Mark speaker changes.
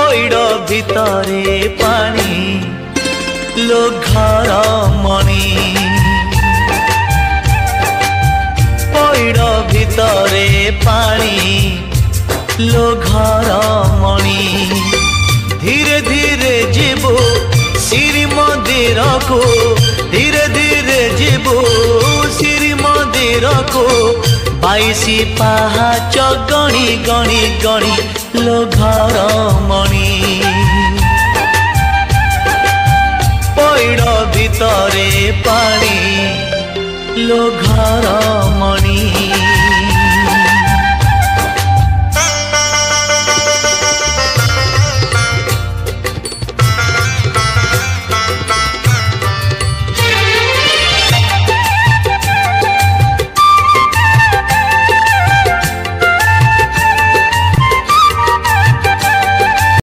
Speaker 1: ପଇଡ଼ ଭିତରେ ପାଣି लो घर मणि पइड़ भितरे पानी लो घर मणि धीरे धीरे जीवो श्री मंदिर को धीरे धीरे जीवो श्री मंदिर को 22 पहाच गणी गणी गणी लो घर मणि पइड़ भितरे पानी लो घर